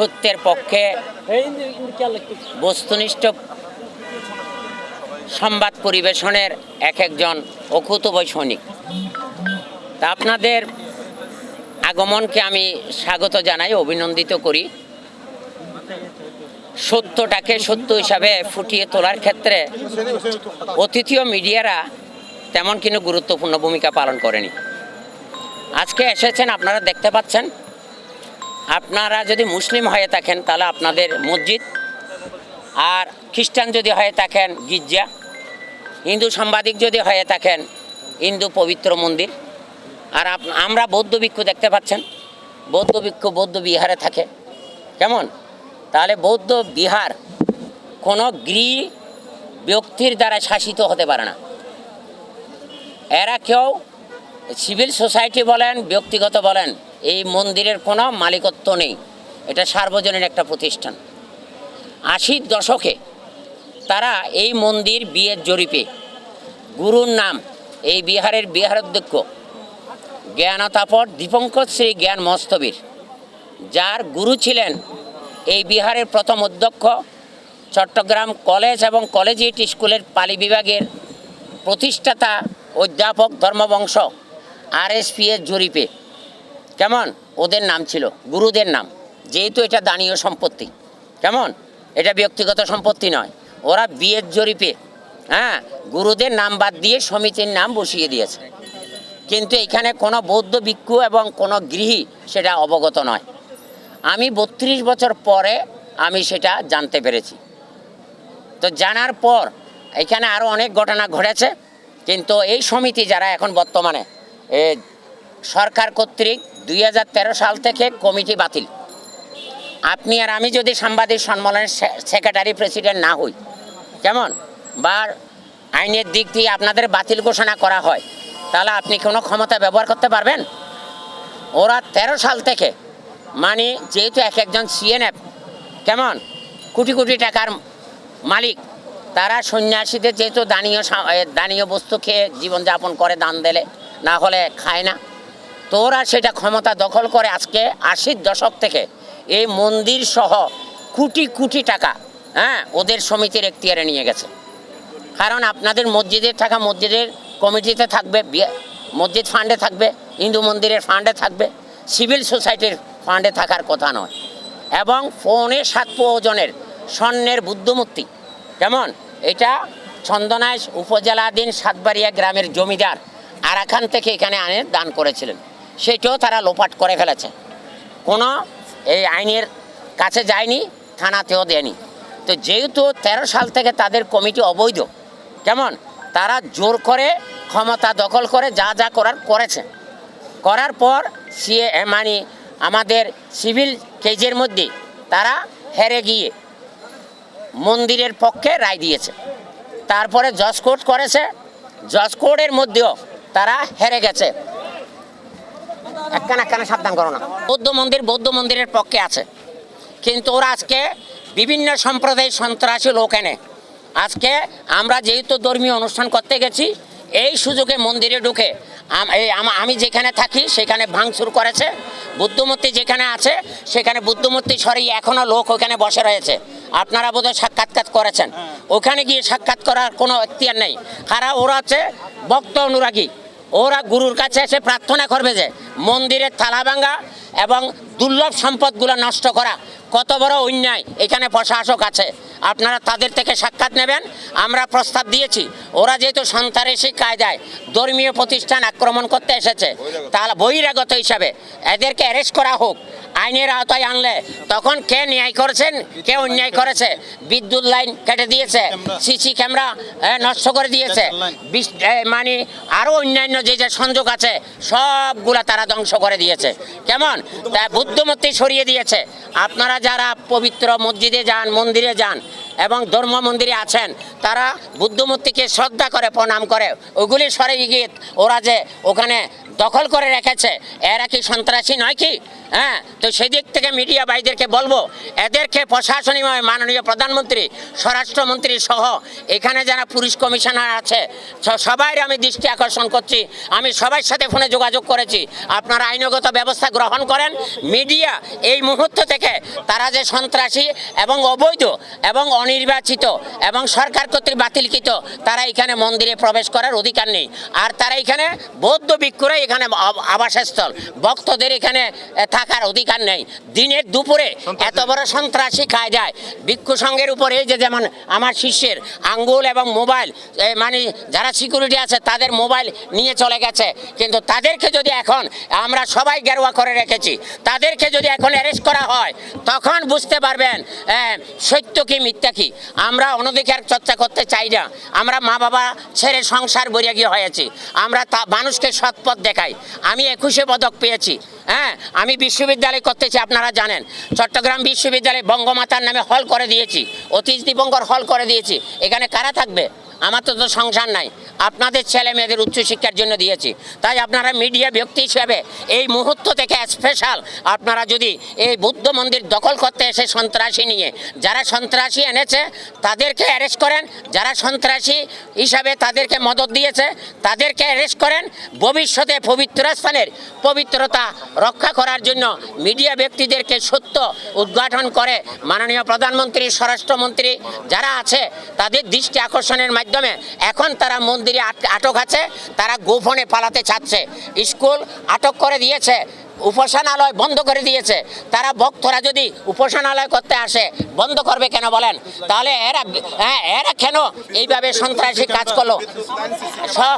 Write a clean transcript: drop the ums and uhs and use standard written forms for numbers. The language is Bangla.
সত্যের পক্ষে বস্তুনিষ্ঠ সংবাদ পরিবেশনের এক একজন অকুতোভয় সৈনিক। তা আপনাদের আগমনকে আমি স্বাগত জানাই, অভিনন্দিত করি। সত্যটাকে সত্য হিসাবে ফুটিয়ে তোলার ক্ষেত্রে অতিথিয় মিডিয়ারা তেমন কোনো গুরুত্বপূর্ণ ভূমিকা পালন করেনি। আজকে এসেছেন, আপনারা দেখতে পাচ্ছেন। আপনারা যদি মুসলিম হয়ে থাকেন তাহলে আপনাদের মসজিদ, আর খ্রিস্টান যদি হয়ে থাকেন গির্জা, হিন্দু সাংবাদিক যদি হয়ে থাকেন হিন্দু পবিত্র মন্দির, আর আমরা বৌদ্ধ ভিক্ষু দেখতে পাচ্ছেন। বৌদ্ধ ভিক্ষু বৌদ্ধ বিহারে থাকে। কেমন? তাহলে বৌদ্ধ বিহার কোনো গৃহী ব্যক্তির দ্বারা শাসিত হতে পারে না। এরা কেউ সিভিল সোসাইটি বলেন, ব্যক্তিগত বলেন, এই মন্দিরের কোনো মালিকত্ব নেই। এটা সার্বজনীন একটা প্রতিষ্ঠান। 80-র দশকে তারা এই মন্দির বিয়ের জরিপে গুরুর নাম, এই বিহারের বিহারাধ্যক্ষ জ্ঞানতাপর দীপঙ্কর শ্রী জ্ঞান মস্তবীর, যার গুরু ছিলেন এই বিহারের প্রথম অধ্যক্ষ, চট্টগ্রাম কলেজ এবং কলেজিয়েট স্কুলের পালি বিভাগের প্রতিষ্ঠাতা অধ্যাপক ধর্মবংশ RSP এর জরিপে কেমন ওদের নাম ছিল, গুরুদের নাম। যেহেতু এটা দানীয় সম্পত্তি, কেমন, এটা ব্যক্তিগত সম্পত্তি নয়, ওরা বিয়ের জরিপে গুরুদের নাম বাদ দিয়ে সমিতির নাম বসিয়ে দিয়েছে। কিন্তু এখানে কোনো বৌদ্ধ ভিক্ষু এবং কোনো গৃহী সেটা অবগত নয়। আমি 32 বছর পরে আমি সেটা জানতে পেরেছি। তো জানার পর এখানে আরও অনেক ঘটনা ঘটেছে, কিন্তু এই সমিতি যারা এখন বর্তমানে সরকার কর্তৃক 2013 সাল থেকে কমিটি বাতিল। আপনি আর আমি যদি সাংবাদিক সম্মেলনের সেক্রেটারি প্রেসিডেন্ট না হই, কেমন, বা আইনের দিক দিয়ে আপনাদের বাতিল ঘোষণা করা হয়, তাহলে আপনি কোনো ক্ষমতা ব্যবহার করতে পারবেন? ওরা 13 সাল থেকে, মানে যেহেতু এক একজন CNF কেমন কোটি কোটি টাকার মালিক, তারা সন্ন্যাসীদের যেহেতু দানীয় বস্তু খেয়ে জীবনযাপন করে, দান দিলে, না হলে খায় না। তো ওরা সেটা ক্ষমতা দখল করে আজকে 80-র দশক থেকে এই মন্দির সহ কোটি কোটি টাকা ওদের সমিতির এখতিয়ারে নিয়ে গেছে। কারণ আপনাদের মসজিদের টাকা মসজিদের কমিটিতে থাকবে, মসজিদ ফান্ডে থাকবে, হিন্দু মন্দিরের ফান্ডে থাকবে, সিভিল সোসাইটির ফান্ডে থাকার কথা নয়। এবং 7.25 ওজনের স্বর্ণের বুদ্ধমূর্তি, কেমন, এটা চন্দনাইশ উপজেলাধীন সাতবাড়িয়া গ্রামের জমিদার আরাকান থেকে এখানে আনে দান করেছিলেন। সেটাও তারা লোপাট করে ফেলেছে। কোনো এই আইনের কাছে যায়নি, থানাতেও দেয়নি। তো যেহেতু 13 সাল থেকে তাদের কমিটি অবৈধ, কেমন, তারা জোর করে ক্ষমতা দখল করে যা যা করার করেছে। করার পর মানে আমাদের সিভিল কেজের মধ্যে তারা হেরে গিয়ে মন্দিরের পক্ষে রায় দিয়েছে। তারপরে জজ কোর্ট করেছে, জজ কোর্টের মধ্যেও তারা হেরে গেছে। একখানা সাবধান করো না। বৌদ্ধ মন্দিরের পক্ষে আছে, কিন্তু ওরা আজকে বিভিন্ন সম্প্রদায়ের সন্ত্রাসী লোক এনে আজকে আমরা যেহেতু ধর্মীয় অনুষ্ঠান করতে গেছি, এই সুযোগে মন্দিরে ঢুকে আমি যেখানে থাকি সেখানে ভাঙচুর করেছে। বুদ্ধমূর্তি যেখানে আছে সেখানে বুদ্ধমূর্তি সরিয়ে এখনও লোক ওখানে বসে রয়েছে। আপনারা বোধহয় সাক্ষাৎকার করেছেন, ওখানে গিয়ে সাক্ষাৎ করার কোনো এখতিয়ার নেই। কারা? ওরা হচ্ছে ভক্ত অনুরাগী। ওরা গুরুর কাছে এসে প্রার্থনা করবে যে মন্দিরের থালা ভাঙা এবং দুর্লভ সম্পদগুলো নষ্ট করা কত বড় অন্যায়। এখানে প্রশাসক আছে, আপনারা তাদের থেকে সাক্ষাৎ নেবেন। আমরা প্রস্তাব দিয়েছি, ওরা যেহেতু সন্ত্রাসী কায়দায় ধর্মীয় প্রতিষ্ঠান আক্রমণ করতে এসেছে, তাহলে বহিরাগত হিসাবে এদেরকে অ্যারেস্ট করা হোক। আইনের আওতায় আনলে তখন কে ন্যায় করেছেন, কে অন্যায় করেছে। বিদ্যুৎ লাইন কেটে দিয়েছে, সিসি ক্যামেরা নষ্ট করে দিয়েছে, মানে আরও অন্যান্য যে যে সংযোগ আছে সবগুলা তারা ধ্বংস করে দিয়েছে। কেমন, তা বুদ্ধমূর্তি সরিয়ে দিয়েছে। আপনারা যারা পবিত্র মসজিদে যান, মন্দিরে যান এবং ধর্ম মন্দিরে আছেন, তারা বুদ্ধমূর্তিকে শ্রদ্ধা করে, প্রণাম করে, ওগুলি সরে গিয়ে ওরা যে ওখানে দখল করে রেখেছে, এরা কি সন্ত্রাসী নয় কি? হ্যাঁ, তো সেদিক থেকে মিডিয়া ভাইদেরকে বলবো, এদেরকে প্রশাসনিকভাবে মাননীয় প্রধানমন্ত্রী, স্বরাষ্ট্রমন্ত্রী সহ এখানে যারা পুলিশ কমিশনার আছে সবাই আমি দৃষ্টি আকর্ষণ করছি, আমি সবার সাথে ফোনে যোগাযোগ করেছি, আপনারা আইনগত ব্যবস্থা গ্রহণ করেন। মিডিয়া এই মুহূর্ত থেকে তারা যে সন্ত্রাসী এবং অবৈধ এবং অনির্বাচিত এবং সরকার কর্তৃক বাতিলকৃত, তারা এখানে মন্দিরে প্রবেশ করার অধিকার নেই। আর তারা এখানে বৌদ্ধ ভিক্ষুরা এখানে আবাসস্থল, ভক্তদের এখানে থাকার অধিকার নেই। দিনের দুপুরে এত বড় সন্ত্রাসী কায়দায় ভিক্ষু সংঘের উপরে, যে যেমন আমার শিষ্যের আঙ্গুল এবং মোবাইল, মানে যারা সিকিউরিটি আছে তাদের মোবাইল নিয়ে চলে গেছে, কিন্তু তাদেরকে যদি এখন আমরা সবাই গেরুয়া করে রেখেছি, তাদেরকে যদি এখন অ্যারেস্ট করা হয় তখন বুঝতে পারবেন সত্য কি মিথ্যা কি। আমরা অনধিকার চর্চা করতে চাই না, আমরা মা বাবা ছেড়ে সংসার বইয়া গিয়ে হয়েছি, আমরা মানুষকে সৎপথ দেখাই। আমি 21 পদক পেয়েছি, হ্যাঁ, আমি বিশ্ববিদ্যালয় করতেছি, আপনারা জানেন চট্টগ্রাম বিশ্ববিদ্যালয়ে বঙ্গমাতার নামে হল করে দিয়েছি, অতীশ দিবঙ্কর হল করে দিয়েছি। এখানে কারা থাকবে? আমার তো সংসার নাই, আপনাদের ছেলে মেয়েদের উচ্চশিক্ষার জন্য দিয়েছি। তাই আপনারা মিডিয়া ব্যক্তি হিসেবে এই মুহূর্ত থেকে স্পেশাল আপনারা যদি এই বুদ্ধ মন্দির দখল করতে এসে সন্ত্রাসী নিয়ে, যারা সন্ত্রাসী এনেছে তাদেরকে অ্যারেস্ট করেন, যারা সন্ত্রাসী হিসাবে তাদেরকে মদত দিয়েছে তাদেরকে অ্যারেস্ট করেন। ভবিষ্যতে পবিত্র স্থানের পবিত্রতা রক্ষা করার জন্য মিডিয়া ব্যক্তিদেরকে সত্য উদ্ঘাটন করে মাননীয় প্রধানমন্ত্রী, স্বরাষ্ট্রমন্ত্রী যারা আছে তাদের দৃষ্টি আকর্ষণের মাধ্যমে এখন তারা মন্দিরে আটক আছে, তারা গোপনে পালাতে চাচ্ছে। স্কুল আটক করে দিয়েছে, উপাসনালয় বন্ধ করে দিয়েছে। তারা ভক্তরা যদি উপাসনালয় করতে আসে বন্ধ করবে কেন বলেন? তাহলে এরা কেন এইভাবে সন্ত্রাসী কাজ করলো?